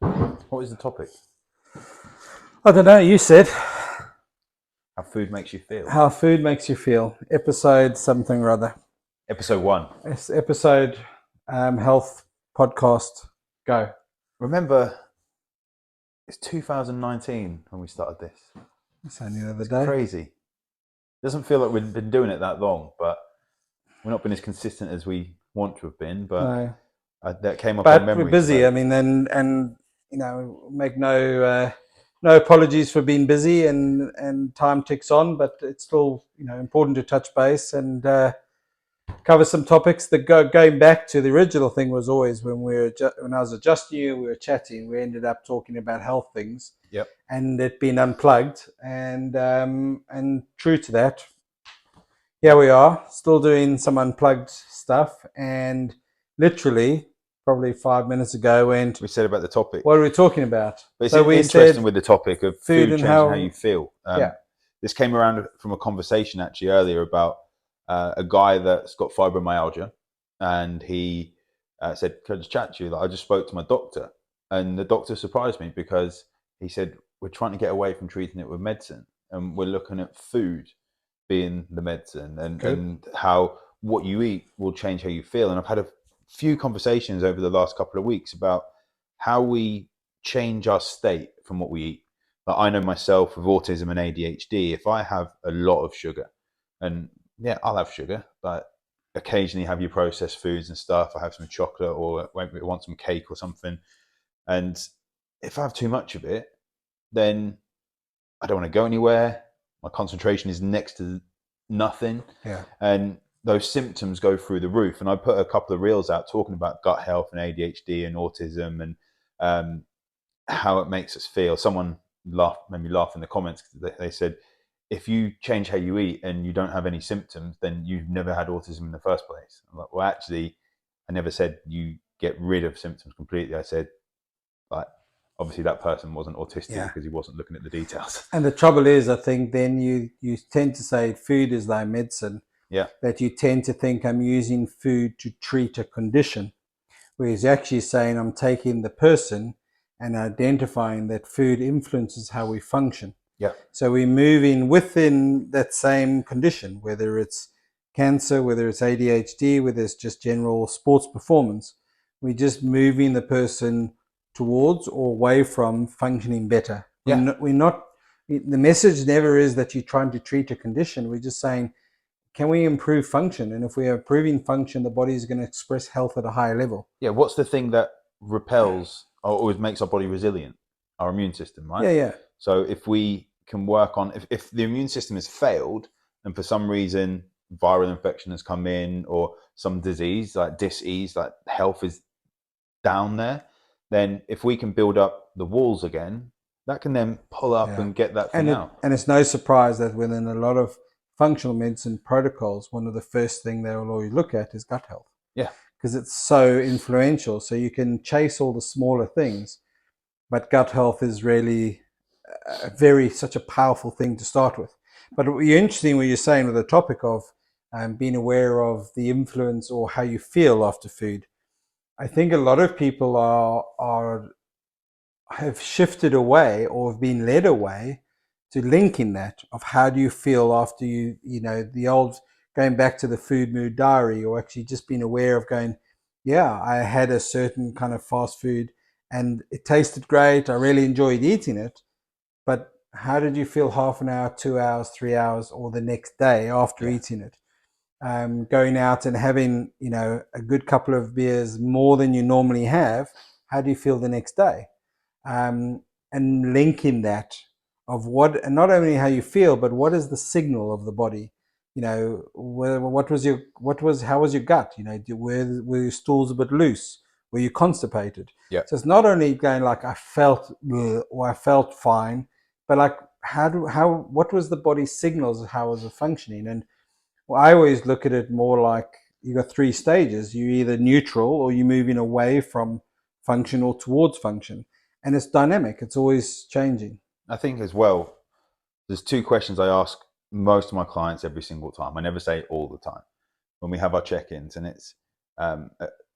What is the topic? I don't know. You said How food makes you feel. how food makes you feel. Episode something or other. Episode 1. It's episode health podcast. Go. Remember, it's 2019 when we started this. It's only the other It's day. crazy. Doesn't feel like we've been doing it that long, but we've not been as consistent as we want to have been. But No, that came up on but memory we're busy. today. I mean, and make no apologies for being busy, and time ticks on. But it's still important to touch base and cover some topics. Going back to the original thing was always when I was adjusting you, we were chatting. We ended up talking about health things. Yep. And it being unplugged, and true to that, here we are, still doing some unplugged stuff. And literally, probably 5 minutes ago, went, We said about the topic. what are we talking about? But it's So we interesting said with the topic of food food and changing how you feel. Yeah. This came around from a conversation actually earlier about a guy that's got fibromyalgia, and he said, "Can I just chat to you? Like, I just spoke to my doctor, and the doctor surprised me because he said we're trying to get away from treating it with medicine, and we're looking at food being the medicine, and how what you eat will change how you feel." And I've had a few conversations over the last couple of weeks about how we change our state from what we eat. Like, I know myself with autism and ADHD, if I have a lot of sugar, and yeah, I'll have sugar, but occasionally have your processed foods and stuff. I have some chocolate, or I want some cake or something. And if I have too much of it, then I don't want to go anywhere. My concentration is next to nothing. Yeah. And those symptoms go through the roof. And I put a couple of reels out talking about gut health and ADHD and autism, and how it makes us feel. Someone made me laugh in the comments. They said, if you change how you eat and you don't have any symptoms, then you've never had autism in the first place. I'm like, well, actually, I never said you get rid of symptoms completely. I said, like, obviously that person wasn't autistic because he wasn't looking at the details. And the trouble is, I think then you tend to say food is thy medicine. Yeah. That you tend to think I'm using food to treat a condition, whereas you're actually saying I'm taking the person and identifying that food influences how we function. Yeah. So we're moving within that same condition, whether it's cancer, whether it's ADHD, whether it's just general sports performance. We're just moving the person towards or away from functioning better. Yeah. We're not, the message never is that you're trying to treat a condition. We're just saying, can we improve function? And if we are improving function, the body is going to express health at a higher level. Yeah. What's the thing that repels or always makes our body resilient? Our immune system, right? Yeah. So if we can work on, if the immune system has failed and for some reason viral infection has come in, or some disease like dis-ease, like health is down there, then if we can build up the walls again, that can then pull up and get that thing out. And it's no surprise that within a lot of functional medicine protocols, one of the first things they will always look at is gut health. Yeah. Because it's so influential. So you can chase all the smaller things, but gut health is really such a powerful thing to start with. But you're interesting what you're saying with the topic of being aware of the influence or how you feel after food. I think a lot of people have shifted away or have been led away to linking that of how do you feel after the old going back to the food mood diary, or actually just being aware of going, yeah, I had a certain kind of fast food and it tasted great. I really enjoyed eating it. But how did you feel half an hour, 2 hours, 3 hours, or the next day after eating it? Going out and having, a good couple of beers more than you normally have, how do you feel the next day? And linking that of what, and not only how you feel, but what is the signal of the body? How was your gut? Were your stools a bit loose? Were you constipated? Yeah. So it's not only going like I felt or I felt fine, but like what was the body's signals? How was it functioning? And I always look at it more like you got 3 stages. You're either neutral or you're moving away from function or towards function. And it's dynamic. It's always changing. I think as well, there's 2 questions I ask most of my clients every single time. I never say it all the time when we have our check-ins, and it's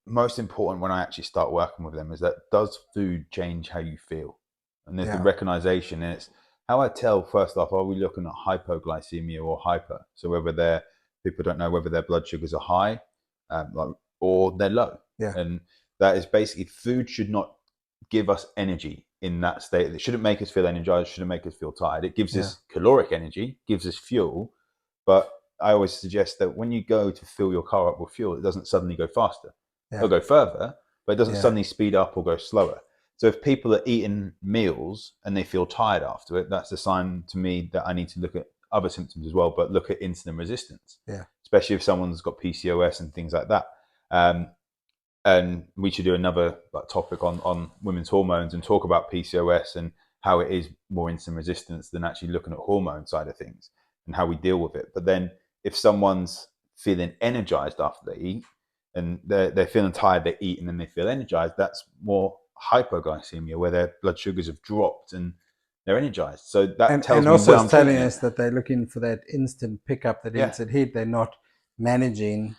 most important when I actually start working with them is that does food change how you feel? And there's the Yeah, recognition, and it's how I tell first off, are we looking at hypoglycemia or hyper? So whether they're people don't know whether their blood sugars are high, or they're low, yeah, and that is basically food should not give us energy in that state. It shouldn't make us feel energized. It shouldn't make us feel tired. It gives yeah, us caloric energy, gives us fuel, but I always suggest that when you go to fill your car up with fuel, it doesn't suddenly go faster. It'll yeah, go further, but it doesn't yeah, suddenly speed up or go slower. So if people are eating meals and they feel tired after it, that's a sign to me that I need to look at other symptoms as well, but look at insulin resistance, yeah. especially if someone's got PCOS and things like that. And we should do another topic on women's hormones and talk about PCOS and how it is more insulin resistance than actually looking at hormone side of things and how we deal with it. But then if someone's feeling energized after they eat and they're feeling tired, they eat and then they feel energized, that's more hypoglycemia where their blood sugars have dropped and they're energized. So that And tells me also when it's I'm telling treating it. us that they're looking for that instant pickup, that Yeah. instant hit. They're not managing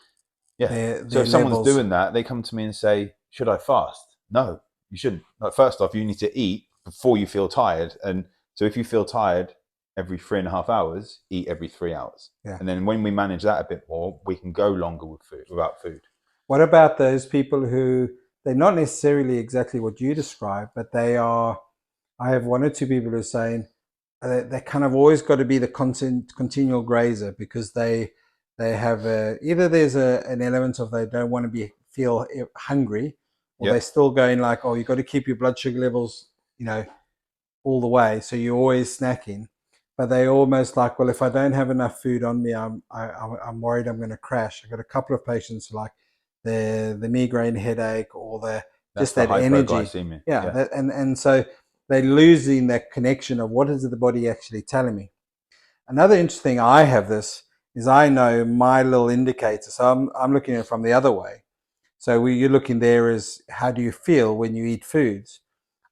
Yeah. So their if someone's levels. doing that, they come to me and say, "Should I fast?" No, you shouldn't. Like, first off, you need to eat before you feel tired. And so if you feel tired every 3.5 hours, eat every 3 hours. Yeah. And then when we manage that a bit more, we can go longer with food without food. What about those people who they're not necessarily exactly what you describe, but they are? I have one or two people who are saying they kind of always got to be the continual grazer because they have either there's an element of they don't want to be feel hungry, or they're Yep. still going like, oh, you got to keep your blood sugar levels, you know, all the way, so you're always snacking. But they almost like, well, if I don't have enough food on me, I'm worried I'm going to crash. I've got a couple of patients who like the migraine headache or the That's just the that energy. hypoglycemia. Yeah, Yeah. and so they're losing that connection of what is the body actually telling me. Another interesting thing I have this is I know my little indicator. So I'm looking at it from the other way. So you're looking there is how do you feel when you eat foods?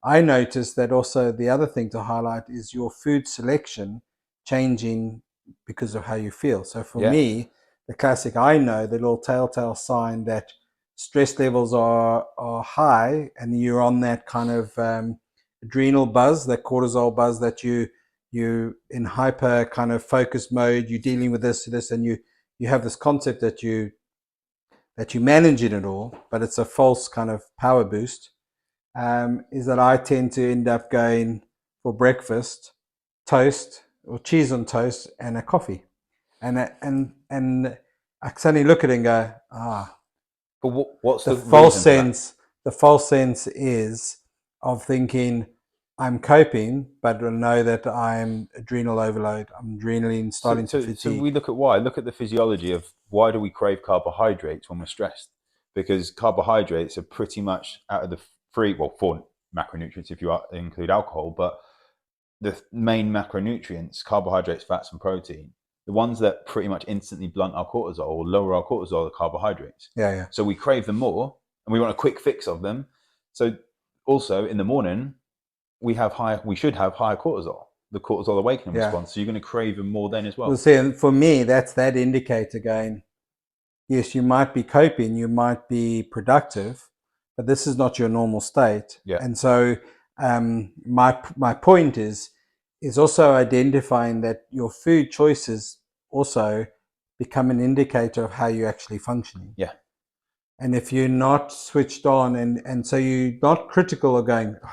I noticed that also the other thing to highlight is your food selection changing because of how you feel. So for Yeah. me, the classic, I know the little telltale sign that stress levels are high and you're on that kind of adrenal buzz, that cortisol buzz, that you in hyper kind of focus mode, you're dealing with this, and you have this concept that you manage it all, but it's a false kind of power boost. Is that I tend to end up going for breakfast, toast or cheese on toast and a coffee, and I suddenly look at it and go, But what's the the false reason for that? sense. The false sense is of thinking I'm coping, but I know that I'm adrenal overload. I'm adrenaline So, starting to so, so fatigue. we look at why. Look at the physiology of why do we crave carbohydrates when we're stressed? Because carbohydrates are pretty much out of the four macronutrients if you include alcohol, but the main macronutrients, carbohydrates, fats, and protein, the ones that pretty much instantly blunt our cortisol or lower our cortisol are carbohydrates. Yeah, yeah, So we crave them more and we want a quick fix of them. So also in the morning, we should have higher cortisol, the cortisol awakening yeah. response. So you're going to crave them more then as Well, well. see, and for me, that's that indicator going, yes, you might be coping, you might be productive, but this is not your normal state. Yeah. And so, my point is also identifying that your food choices also become an indicator of how you're actually functioning. Yeah. And if you're not switched on, and so you're not critical of going, oh,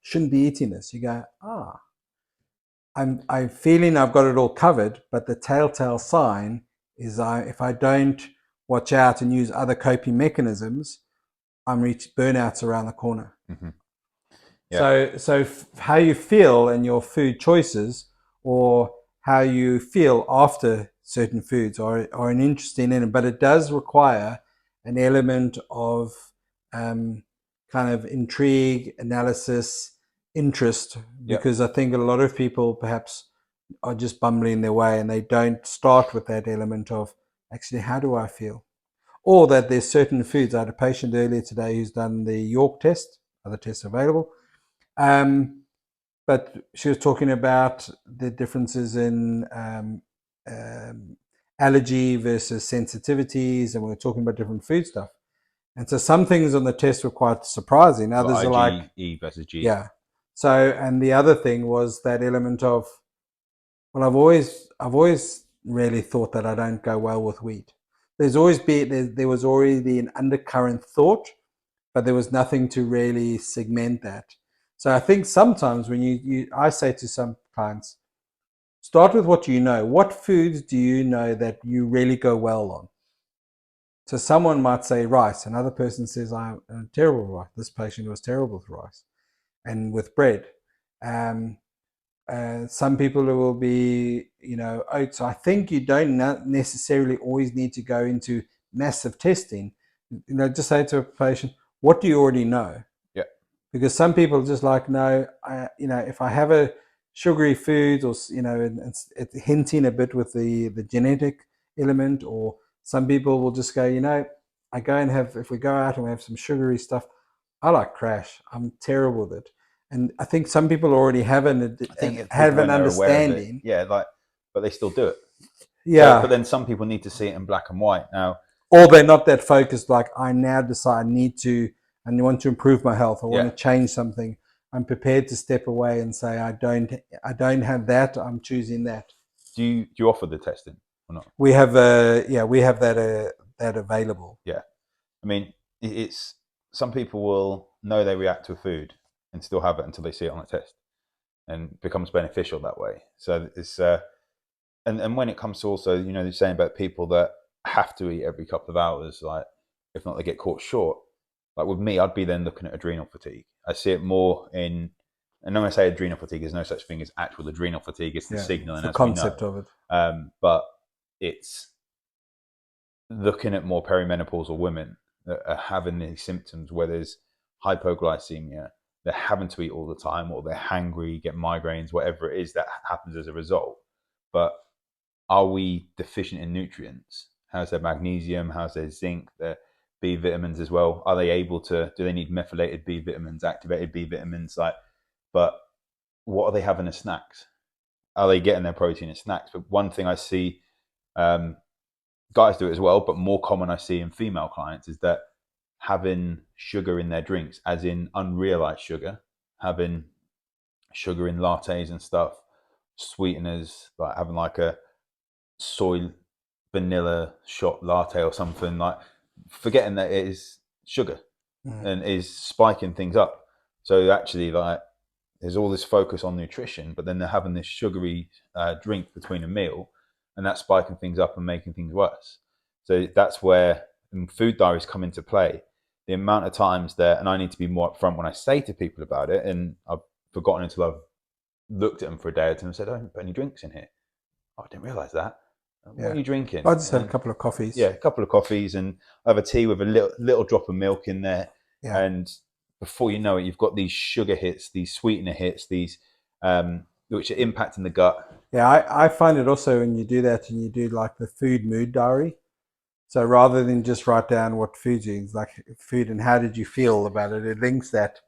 shouldn't be eating this, you go, I'm feeling I've got it all covered, but the telltale sign is if I don't watch out and use other coping mechanisms, I'm reaching burnouts around the corner. Mm-hmm. Yeah. So how you feel and your food choices, or how you feel after certain foods, are an interesting element, but it does require an element of kind of intrigue, analysis, interest, Yep. because I think a lot of people perhaps are just bumbling their way and they don't start with that element of actually how do I feel, or that there's certain foods. I had a patient earlier today who's done the York test, other tests available, but she was talking about the differences in allergy versus sensitivities, and we were talking about different food stuff. And so some things on the test were quite surprising. Others are like, IgE versus G. yeah. So, and the other thing was that element of, well, I've always really thought that I don't go well with wheat. There was already an undercurrent thought, but there was nothing to really segment that. So I think sometimes when I say to some clients, start with what you know. What foods do you know that you really go well on? So someone might say rice. Another person says, I'm terrible with rice. This patient was terrible with rice and with bread. Um, some people will be, oats. I think you don't necessarily always need to go into massive testing. Just say to a patient, what do you already know? Yeah. Because some people just like, no, if I have a sugary food or, it's hinting a bit with the genetic element, or some people will just go, I go and if we go out and we have some sugary stuff, I like crash. I'm terrible with it. And I think some people already have an understanding. Yeah, but they still do it. Yeah. But then some people need to see it in black and white now. Or they're not that focused, like I now decide I want to improve my health. I want to change something. I'm prepared to step away and say, I don't have that. I'm choosing that. Do you offer the testing or not? We have that available. Yeah. I mean, it's some people will know they react to a food and still have it until they see it on a test, and it becomes beneficial that way. So it's and when it comes to also, they're saying about people that have to eat every couple of hours, like if not they get caught short. Like with me, I'd be then looking at adrenal fatigue. I see it more in, and when I say adrenal fatigue, there's no such thing as actual adrenal fatigue. It's the signal, and the concept of it. But it's looking at more perimenopausal women that are having these symptoms where there's hypoglycemia, they're having to eat all the time, or they're hangry, get migraines, whatever it is that happens as a result. But are we deficient in nutrients? How's their magnesium? How's their zinc? Their B vitamins as well? Are they able to? Do they need methylated B vitamins, activated B vitamins? But what are they having as snacks? Are they getting their protein as snacks? But one thing I see, guys do it as well, but more common I see in female clients is that having sugar in their drinks, as in unrealized sugar, having sugar in lattes and stuff, sweeteners, like having like a soy vanilla shot latte or something, like forgetting that it is sugar and is spiking things up. So actually, like, there's all this focus on nutrition, but then they're having this sugary drink between a meal, and that's spiking things up and making things worse. So that's where food diaries come into play. The amount of times that, and I need to be more upfront when I say to people about it, and I've forgotten until I've looked at them for a day or two and said, "Oh, I haven't put any drinks in here. Oh, I didn't realize that. What are you drinking?" I just had a couple of coffees. Yeah, a couple of coffees, and I have a tea with a little drop of milk in there. Yeah. And before you know it, you've got these sugar hits, these sweetener hits, these which are impacting the gut. Yeah, I find it also when you do that and you do like the food mood diary. So rather than just write down what food you eat, like food and how did you feel about it, it links that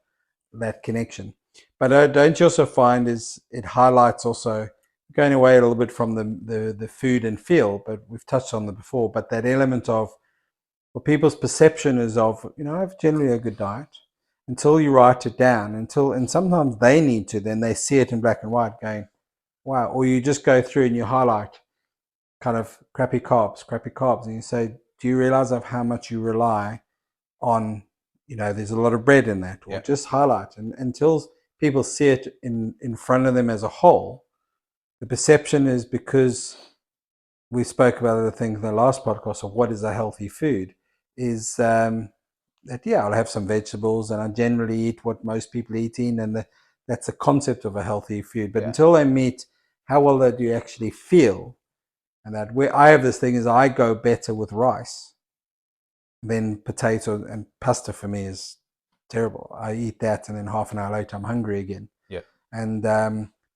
connection. But don't you also find it highlights also, going away a little bit from the food and feel, but we've touched on that before, but that element of what people's perception is of, I have generally a good diet, until you write it down, and sometimes they need to, then they see it in black and white going, wow, or you just go through and you highlight kind of crappy carbs, and you say, do you realize of how much you rely on, there's a lot of bread in that, or just highlight, and until people see it in front of them as a whole. The perception is, because we spoke about the thing in the last podcast of what is a healthy food, is that, I'll have some vegetables and I generally eat what most people eating, and that's the concept of a healthy food. But until they meet how well do you actually feel, and that where I have this thing is I go better with rice than potato, and pasta for me is terrible. I eat that and then half an hour later I'm hungry again. Yeah. And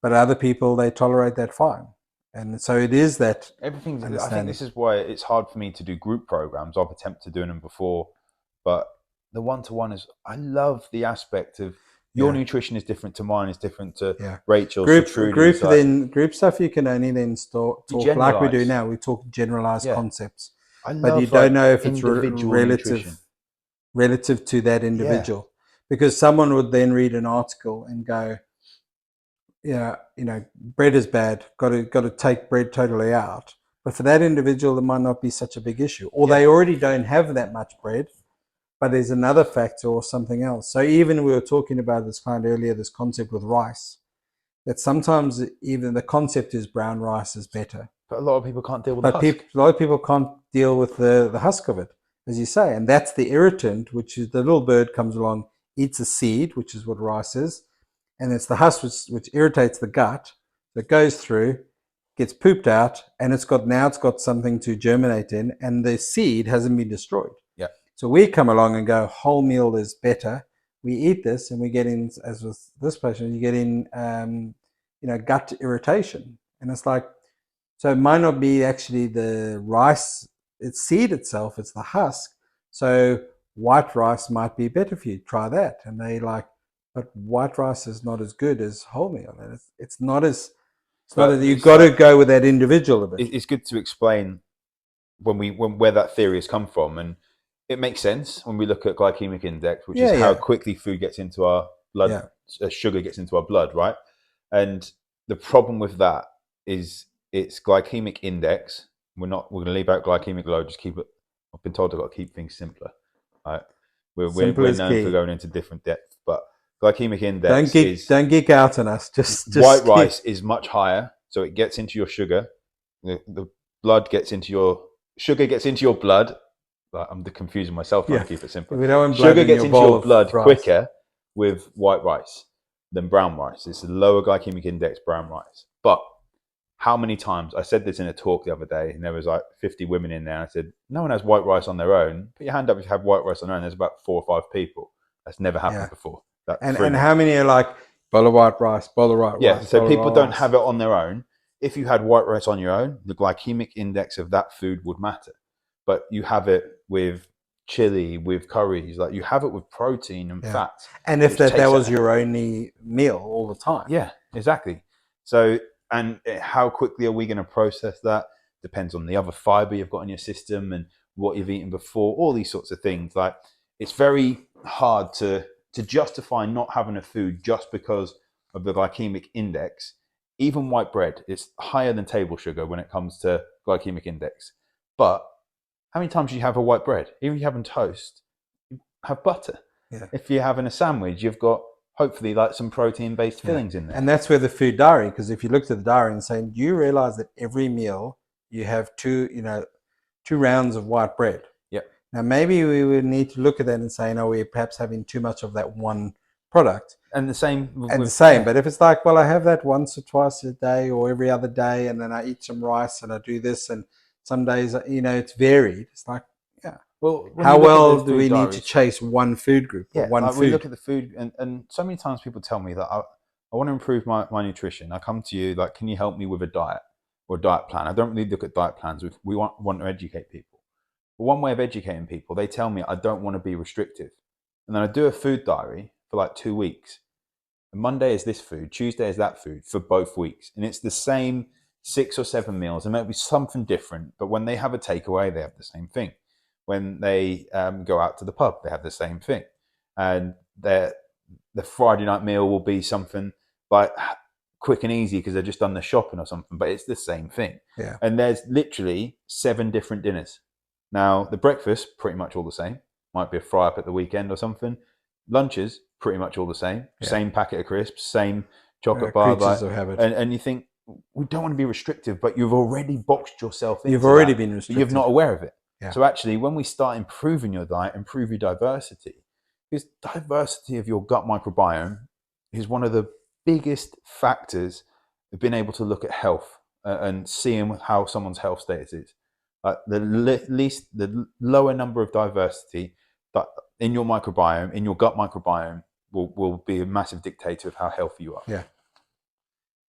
but other people, they tolerate that fine. And so it is that everything's. I think this is why it's hard for me to do group programs. I've attempted doing them before, but the one-to-one is. I love the aspect of your nutrition is different to mine, is different to Rachel's. Group stuff you can only then talk like we do now. We talk generalized concepts, but you don't know if it's relative. Nutrition. relative to that individual. Because someone would then read an article and go, yeah, bread is bad. Got to take bread totally out. But for that individual, it might not be such a big issue, or they already don't have that much bread. But there's another factor or something else. So even we were talking about this kind earlier, this concept with rice, that sometimes even the concept is brown rice is better. But a lot of people can't deal with But the husk. a lot of people can't deal with the husk of it, as you say, and that's the irritant, which is the little bird comes along, eats a seed, which is what rice is, and it's the husk which irritates the gut. That goes through, gets pooped out, and it's got something to germinate in, and the seed hasn't been destroyed. Yeah. So we come along and go, wholemeal is better. We eat this, and we get in, as with this patient, you get in, gut irritation, and it's like, so it might not be actually the rice, its seed itself, it's the husk. So white rice might be better for you. Try that, and they like, but white rice is not as good as wholemeal, and it's not as. It's not as, you've got to go with that individual a bit. It's good to explain where that theory has come from, and it makes sense when we look at glycemic index, which is how quickly food gets into our blood, sugar gets into our blood, right? And the problem with that is it's glycemic index. We're going to leave out glycemic load. Just keep it. I've been told I've got to keep things simpler. Right? We're known for going into different depth, but glycemic index don't geek out on us. Just white rice is much higher, so it gets into your sugar. The blood gets into your sugar gets into your blood. I'm confusing myself trying to keep it simple. Sugar gets into your blood quicker with white rice than brown rice. It's a lower glycemic index brown rice. But how many times, I said this in a talk the other day, and there was like 50 women in there, and I said, no one has white rice on their own. Put your hand up if you have white rice on their own. There's about 4 or 5 people. That's never happened before. And how many are like, bowl of white rice, bowl of white rice? Yeah, so people don't have it on their own. If you had white rice on your own, the glycemic index of that food would matter. But you have it with chili, with curries, like you have it with protein and fats. And if that was your only meal all the time. Yeah, exactly. So, and how quickly are we going to process that? Depends on the other fiber you've got in your system and what you've eaten before, all these sorts of things. Like, it's very hard to justify not having a food just because of the glycemic index. Even white bread is higher than table sugar when it comes to glycemic index. But how many times do you have a white bread? Even if you're having toast, you have butter. Yeah. If you're having a sandwich, you've got hopefully like some protein-based fillings in there. And that's where the food diary, because if you looked at the diary and saying, do you realize that every meal you have 2 rounds of white bread? Yep. Now maybe we would need to look at that and say, no, we're perhaps having too much of that one product. And the same. But if it's like, well, I have that once or twice a day or every other day, and then I eat some rice and I do this, and some days, it's varied. It's like, well, how well do we need to chase one food group or one food? We look at the food, and so many times people tell me that I want to improve my nutrition. I come to you like, can you help me with a diet or a diet plan? I don't really look at diet plans. We want to educate people. But one way of educating people, they tell me I don't want to be restrictive. And then I do a food diary for like 2 weeks. And Monday is this food, Tuesday is that food for both weeks. And it's the same 6 or 7 meals. It might be something different, but when they have a takeaway, they have the same thing. When they go out to the pub, they have the same thing. And the Friday night meal will be something like quick and easy because they've just done the shopping or something, but it's the same thing. Yeah. And there's literally 7 different dinners. Now, the breakfast, pretty much all the same. Might be a fry up at the weekend or something. Lunches, pretty much all the same. Yeah. Same packet of crisps, same chocolate bar. Creatures of habit. And you think, we don't want to be restrictive, but you've already boxed yourself into You've already that, been restricted. You're not aware of it. Yeah. So actually, when we start improving your diet, improve your diversity, because diversity of your gut microbiome is one of the biggest factors of being able to look at health and seeing how someone's health status is. The lower number of diversity that in your microbiome, in your gut microbiome, will be a massive dictator of how healthy you are. Yeah.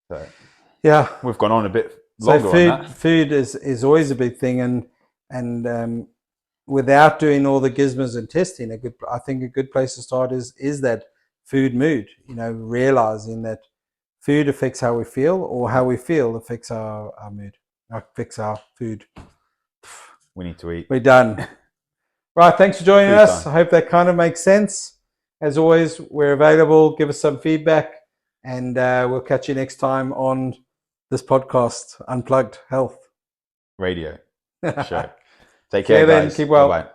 So, yeah, we've gone on a bit longer on that. Food is always a big thing, and without doing all the gizmos and testing, I think a good place to start is that food mood. Realizing that food affects how we feel, or how we feel affects our mood, affects our food. We need to eat. We're done. Right, thanks for joining Free us. time. I hope that kind of makes sense. As always, we're available. Give us some feedback, and we'll catch you next time on this podcast, Unplugged Health. Radio See show. Take you care, then. guys. Keep Bye well. bye.